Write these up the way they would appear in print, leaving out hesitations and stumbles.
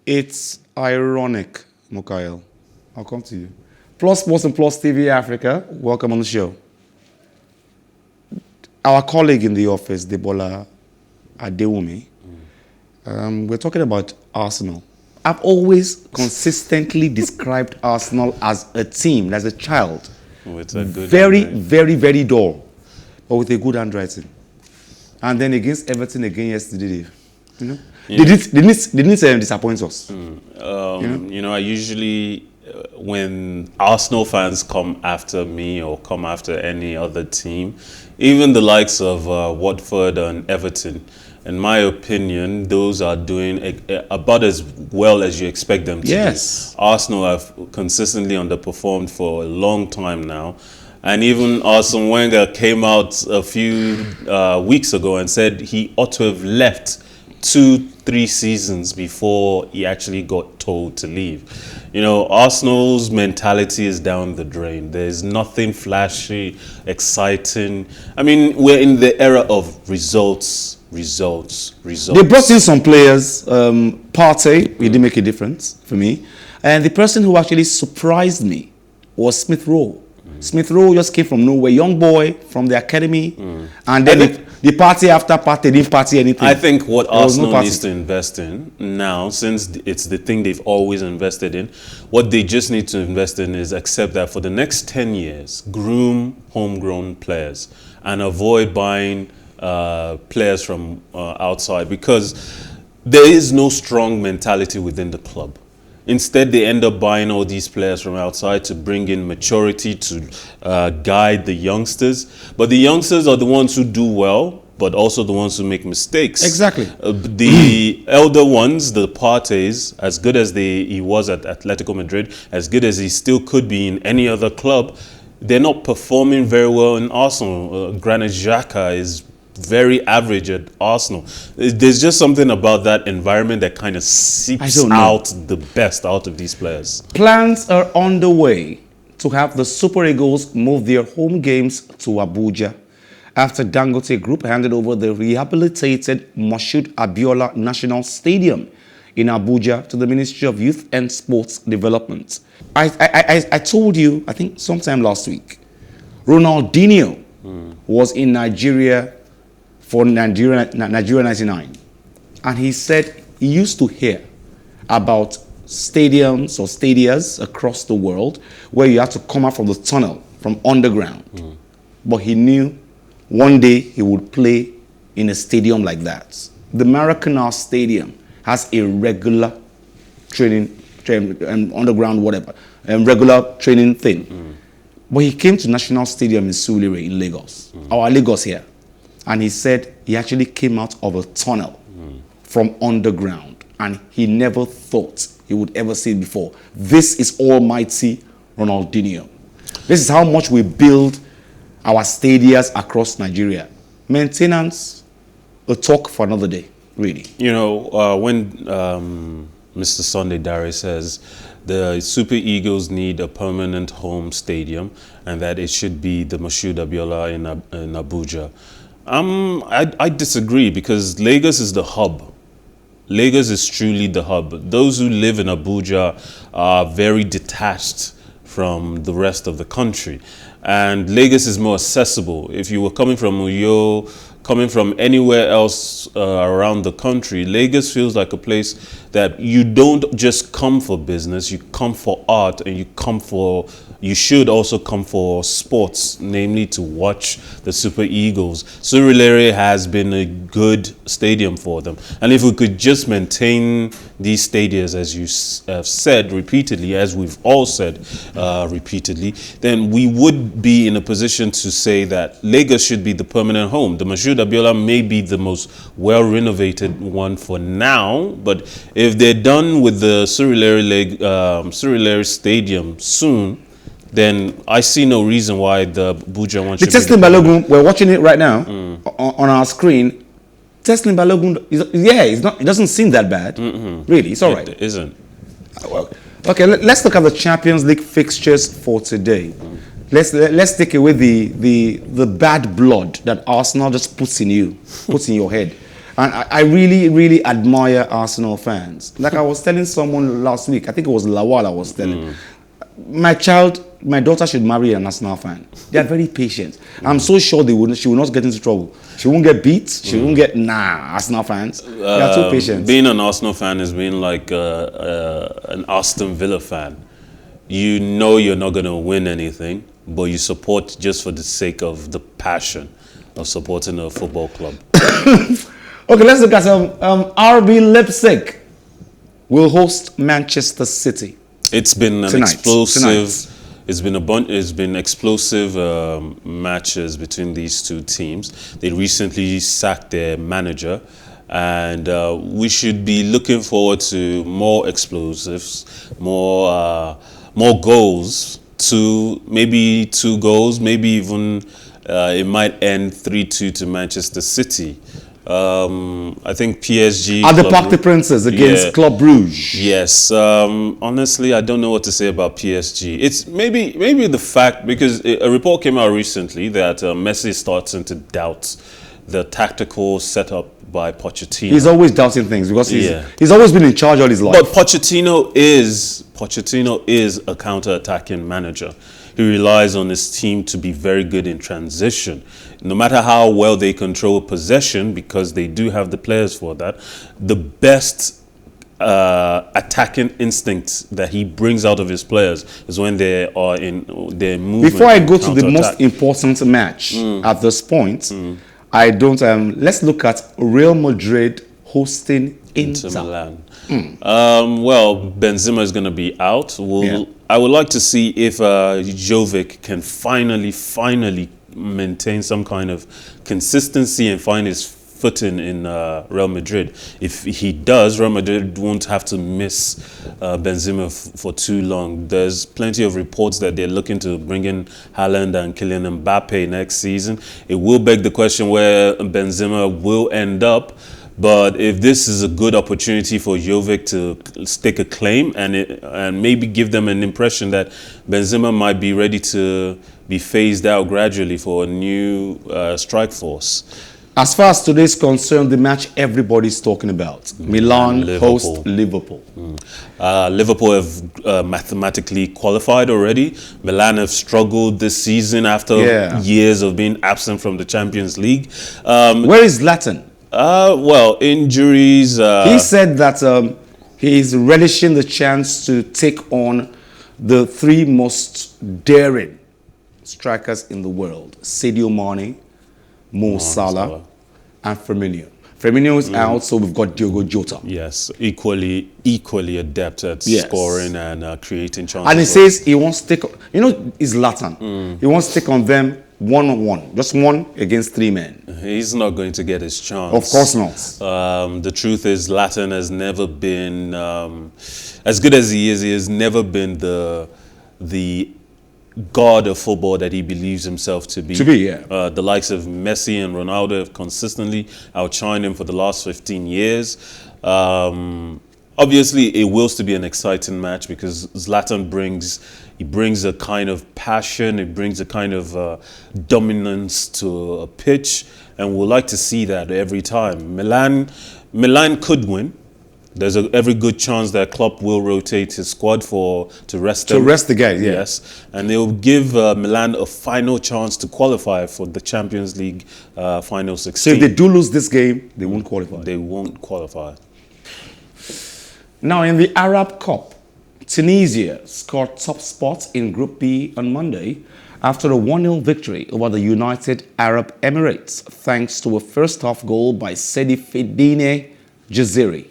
It's ironic, Mukail. I'll come to you. Plus Sports and PlusTvAfrica, welcome on the show. Our colleague in the office, Debola Adewumi, we're talking about Arsenal. I've always consistently described Arsenal as a team, as a child. With a good very dull, but with a good handwriting. And then against Everton again yesterday, you know, they didn't disappoint us. I usually, when Arsenal fans come after me or come after any other team, even the likes of Watford and Everton, in my opinion, those are doing about as well as you expect them to do. Arsenal have consistently underperformed for a long time now. And even Arsene Wenger came out a few weeks ago and said he ought to have left 2-3 seasons before he actually got told to leave. You know, Arsenal's mentality is down the drain. There's nothing flashy, exciting. I mean, we're in the era of results. They brought in some players. Partey, he didn't make a difference for me. And the person who actually surprised me was Smith Rowe. Smith Rowe just came from nowhere, young boy from the academy, and then the party after party didn't party anything. I think what Arsenal needs to invest in now, since it's the thing they've always invested in, what they just need to invest in is accept that for the next 10 years, groom homegrown players and avoid buying players from outside, because there is no strong mentality within the club. Instead, they end up buying all these players from outside to bring in maturity, to guide the youngsters. But the youngsters are the ones who do well, but also the ones who make mistakes. Exactly. The elder ones, the Partes, as good as he was at Atletico Madrid, as good as he still could be in any other club, they're not performing very well in Arsenal. Granit Xhaka is very average at Arsenal. There's just something about that environment that kind of seeps out the best out of these players. Plans are underway to have the Super Eagles move their home games to Abuja after Dangote Group handed over the rehabilitated Moshood Abiola National Stadium in Abuja to the Ministry of Youth and Sports Development. I told you, I think sometime last week, Ronaldinho was in Nigeria for Nigeria 99, and he said he used to hear about stadiums or stadias across the world where you had to come out from the tunnel from underground, but he knew one day he would play in a stadium like that. The Maracana Stadium has a regular training underground whatever regular training thing, but he came to National Stadium in Surulere in Lagos, our Lagos here. And he said he actually came out of a tunnel from underground, and he never thought he would ever see it before. This is almighty Ronaldinho. This is how much we build our stadiums across Nigeria. Maintenance, a talk for another day, really. You know, when Mr. Sunday Dare says the Super Eagles need a permanent home stadium and that it should be the Moshood Abiola in Abuja, I disagree, because Lagos is the hub. Lagos is truly the hub. Those who live in Abuja are very detached from the rest of the country. And Lagos is more accessible. If you were coming from Uyo, coming from anywhere else around the country, Lagos feels like a place that you don't just come for business, you come for art, and you should also come for sports, namely to watch the Super Eagles. Surulere has been a good stadium for them. And if we could just maintain these stadiums, as you have said repeatedly, as we've all said repeatedly, then we would be in a position to say that Lagos should be the permanent home. The Moshood Abiola may be the most well-renovated one for now, but if they're done with the Surulere Stadium soon, then I see no reason why the Abuja one should be. Teslim Balogun, we're watching it right now on our screen. Teslim Balogun, it doesn't seem that bad. Really, it's all right. It isn't. Okay, let's look at the Champions League fixtures for today. Let's take away the bad blood that Arsenal just puts in your head. And I really, really admire Arsenal fans. Like I was telling someone last week, I think it was Lawal I was telling. My daughter should marry an Arsenal fan. They are very patient. I'm so sure she will not get into trouble. She won't get beat. She won't get, Arsenal fans. They are too patient. Being an Arsenal fan is being like an Aston Villa fan. You know you're not going to win anything, but you support just for the sake of the passion of supporting a football club. Okay, let's look at some. RB Leipzig will host Manchester City. It's been an Tonight. explosive. It's been explosive matches between these two teams. They recently sacked their manager, and we should be looking forward to more explosives, more goals. Maybe 2 goals, maybe even it might end 3-2 to Manchester City. I think PSG At the Parc des Princes against Club Brugge. Yes. Honestly, I don't know what to say about PSG. It's maybe the fact, because a report came out recently that Messi is starting to doubt the tactical setup by Pochettino. He's always doubting things because he's always been in charge all his life. But Pochettino is a counter-attacking manager. He relies on his team to be very good in transition. No matter how well they control possession, because they do have the players for that, the best attacking instincts that he brings out of his players is when they are in their movement. Before I go to the most important match at this point, I don't. Let's look at Real Madrid hosting Inter Milan. Well, Benzema is going to be out. I would like to see if Jovic can finally maintain some kind of consistency and find his footing in Real Madrid. If he does, Real Madrid won't have to miss Benzema for too long. There's plenty of reports that they're looking to bring in Haaland and Kylian Mbappe next season. It will beg the question where Benzema will end up. But if this is a good opportunity for Jovic to stake a claim and maybe give them an impression that Benzema might be ready to be phased out gradually for a new strike force. As far as today is concerned, the match everybody's talking about. Milan host Liverpool. Liverpool have mathematically qualified already. Milan have struggled this season after years of being absent from the Champions League. Where is Zlatan? Well, injuries. He said that he's relishing the chance to take on the 3 most daring strikers in the world: Sadio Mane, Mo Salah, and Firmino. Firmino is out, so we've got Diogo Jota. Yes, equally adept at scoring and creating chances. And he says he wants to take, it's Zlatan. He wants to take on them one-on-one, just 1 against 3 men. He's not going to get his chance. Of course not. The truth is, Zlatan has never been, as good as he has never been the god of football that he believes himself to be. The likes of Messi and Ronaldo have consistently outshined him for the last 15 years. Obviously, it wills to be an exciting match because Zlatan brings a kind of passion, it brings a kind of dominance to a pitch, and we'll like to see that every time. Milan could win. There's every good chance that Klopp will rotate his squad to rest them. To rest the guys, Yes, and they'll give Milan a final chance to qualify for the Champions League final 16. So if they do lose this game, they won't qualify. They won't qualify. Now in the Arab Cup, Tunisia scored top spot in Group B on Monday after a 1-0 victory over the United Arab Emirates, thanks to a first-half goal by Sedi Fedine Jaziri.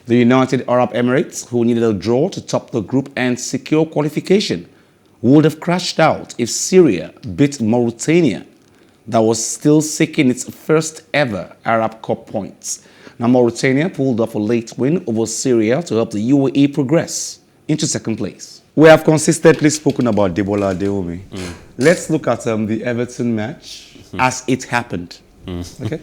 The United Arab Emirates, who needed a draw to top the group and secure qualification, would have crashed out if Syria beat Mauritania, that was still seeking its first ever Arab Cup points. Now Mauritania pulled off a late win over Syria to help the UAE progress into second place. We have consistently spoken about Debola Adeomi. Let's look at the Everton match as it happened. Okay.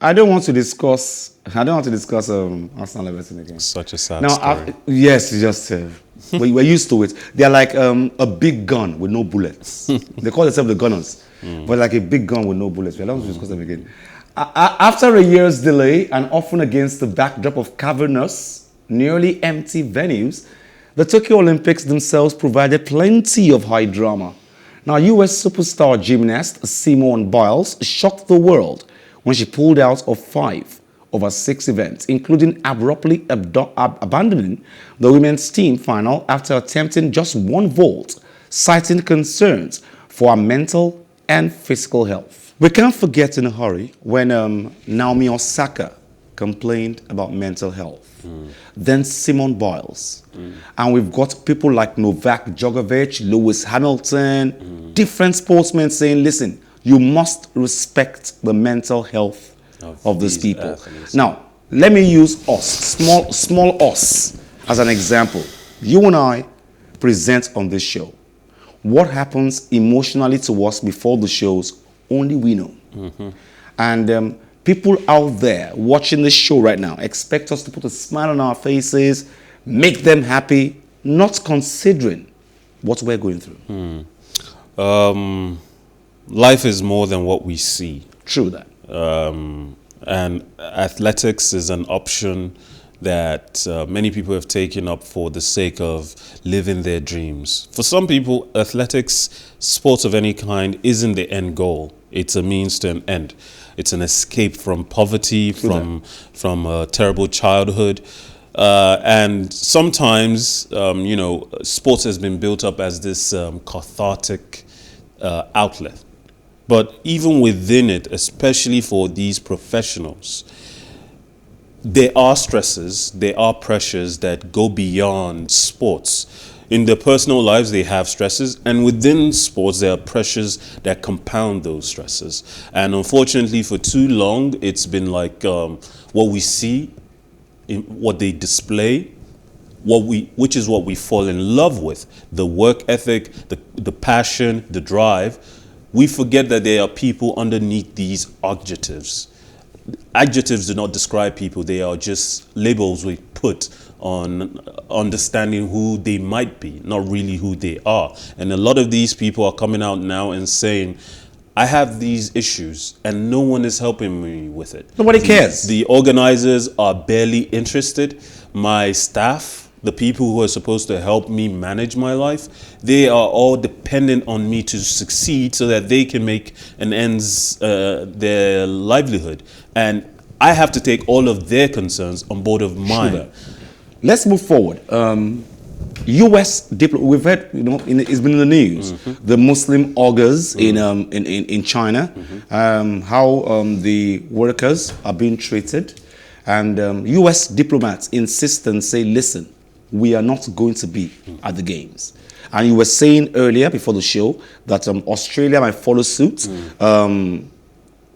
I don't want to discuss. Arsenal Everton again. Such a sad Now, story. yes, just we're used to it. They're like a big gun with no bullets. They call themselves the Gunners, but like a big gun with no bullets. We don't want to discuss them again. After a year's delay, and often against the backdrop of cavernous, nearly empty venues, the Tokyo Olympics themselves provided plenty of high drama. Now, U.S. superstar gymnast Simone Biles shocked the world when she pulled out of 5 of her 6 events, including abruptly abandoning the women's team final after attempting just 1 vault, citing concerns for her mental and physical health. We can't forget in a hurry when Naomi Osaka complained about mental health. Then Simone Biles. And we've got people like Novak Djokovic, Lewis Hamilton, different sportsmen saying, listen, you must respect the mental health of these people. Athletes. Now, let me use us, small us, as an example. You and I present on this show. What happens emotionally to us before the shows, only we know. And people out there watching this show right now expect us to put a smile on our faces, make them happy, not considering what we're going through. Life is more than what we see. True that. And athletics is an option that many people have taken up for the sake of living their dreams. For some people, athletics, sports of any kind, isn't the end goal. It's a means to an end. It's an escape from poverty, from a terrible childhood. And sometimes, sports has been built up as this cathartic outlet. But even within it, especially for these professionals, there are stresses, there are pressures that go beyond sports. In their personal lives, they have stresses, and within sports, there are pressures that compound those stresses. And unfortunately, for too long, it's been like what we see, what they display, which is what we fall in love with, the work ethic, the passion, the drive. We forget that there are people underneath these adjectives. Adjectives do not describe people. They are just labels we put on understanding who they might be, not really who they are. And a lot of these people are coming out now and saying, I have these issues and no one is helping me with it. Nobody cares. The organizers are barely interested. My staff, the people who are supposed to help me manage my life, they are all dependent on me to succeed so that they can make an ends their livelihood. And I have to take all of their concerns on board of mine. Sure. Let's move forward. U.S. we've heard, it's been in the news. The Muslim augurs in China, how the workers are being treated, and U.S. diplomats insist and say, listen, we are not going to be at the games. And you were saying earlier before the show that Australia might follow suit.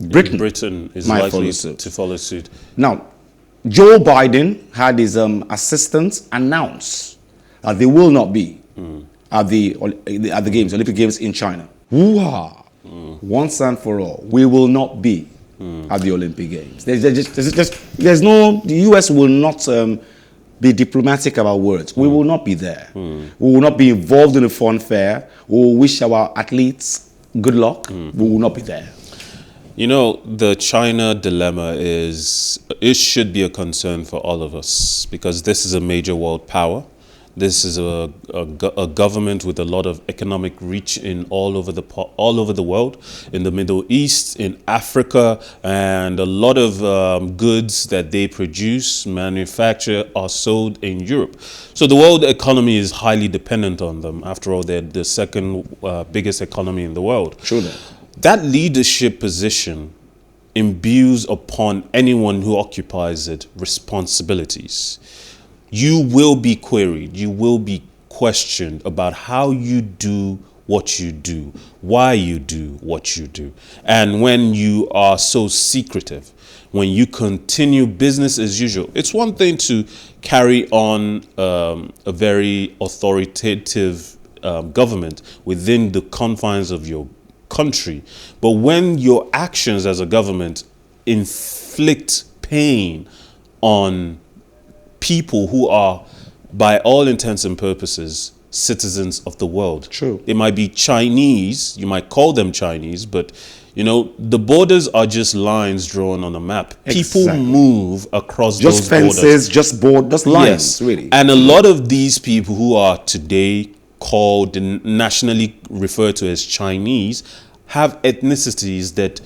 Britain is likely to follow suit. Now, Joe Biden had his assistants announce that they will not be at the games, Olympic Games in China. Hoo-ha! Once and for all, we will not be at the Olympic Games. There's no. The U.S. will not be diplomatic about words. We will not be there. We will not be involved in the fun fair. We will wish our athletes good luck. We will not be there. You know, the China dilemma it should be a concern for all of us because this is a major world power. This is a government with a lot of economic reach in all over the world, in the Middle East, in Africa, and a lot of goods that they produce, manufacture, are sold in Europe. So the world economy is highly dependent on them. After all, they're the second biggest economy in the world. True. That leadership position imbues upon anyone who occupies it responsibilities. You will be queried, you will be questioned about how you do what you do, why you do what you do. And when you are so secretive, when you continue business as usual, it's one thing to carry on a very authoritative government within the confines of your country. But when your actions as a government inflict pain on people who are, by all intents and purposes, citizens of the world. True. They might be Chinese, you might call them Chinese, but you know, the borders are just lines drawn on a map. Exactly. People move across Just those borders. fences, just lines, really. And a lot of these people who are today called and nationally referred to as Chinese have ethnicities that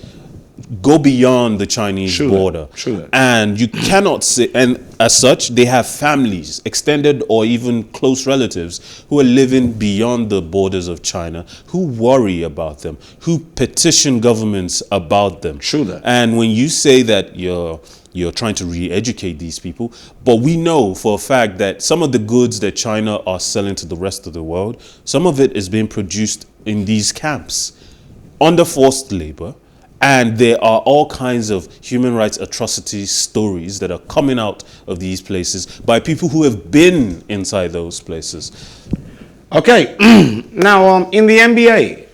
go beyond the Chinese border. True. And you cannot say, and as such, they have families, extended or even close relatives who are living beyond the borders of China, who worry about them, who petition governments about them. True that. And when you say that you're trying to re-educate these people, but we know for a fact that some of the goods that China are selling to the rest of the world, some of it is being produced in these camps under forced labor. And there are all kinds of human rights atrocities stories that are coming out of these places by people who have been inside those places. Okay, now in the NBA,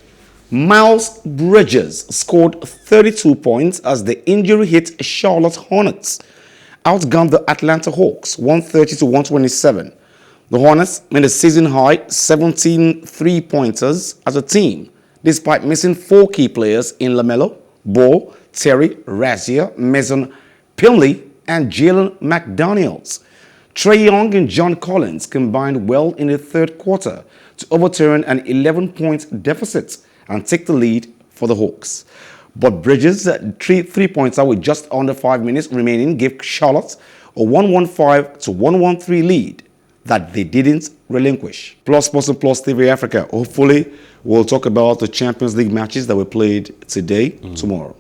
Miles Bridges scored 32 points as the injury-hit Charlotte Hornets outgunned the Atlanta Hawks 130-127. The Hornets made a season-high 17 three-pointers as a team, despite missing 4 key players in LaMelo Ball, Terry Rozier, Mason Plumlee, and Jalen McDaniels. Trae Young and John Collins combined well in the third quarter to overturn an 11-point deficit and take the lead for the Hawks. But Bridges' three-pointer with just under 5 minutes remaining gave Charlotte a 115-113 lead that they didn't relinquish. Plus Sports and PlusTvAfrica. Hopefully, we'll talk about the Champions League matches that were played today, tomorrow.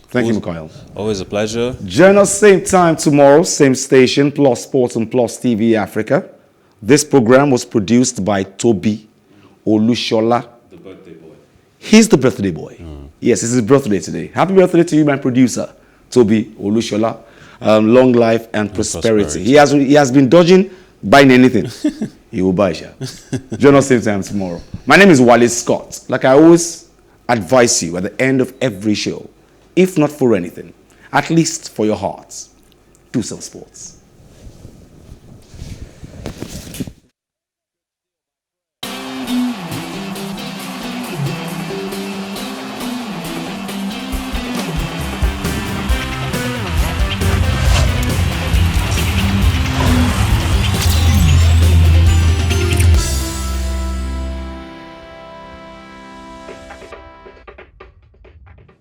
Thank you, Mikhail. Always a pleasure. Join us same time tomorrow, same station, Plus Sports and PlusTvAfrica. This program was produced by Toby Olushola. The birthday boy. He's the birthday boy. Yes, it's his birthday today. Happy birthday to you, my producer, Toby Olushola. Long life and prosperity. He has been dodging buying anything. He will buy it. Join us same time tomorrow. My name is Wale Scott. Like I always advise you at the end of every show, if not for anything, at least for your hearts, do some sports.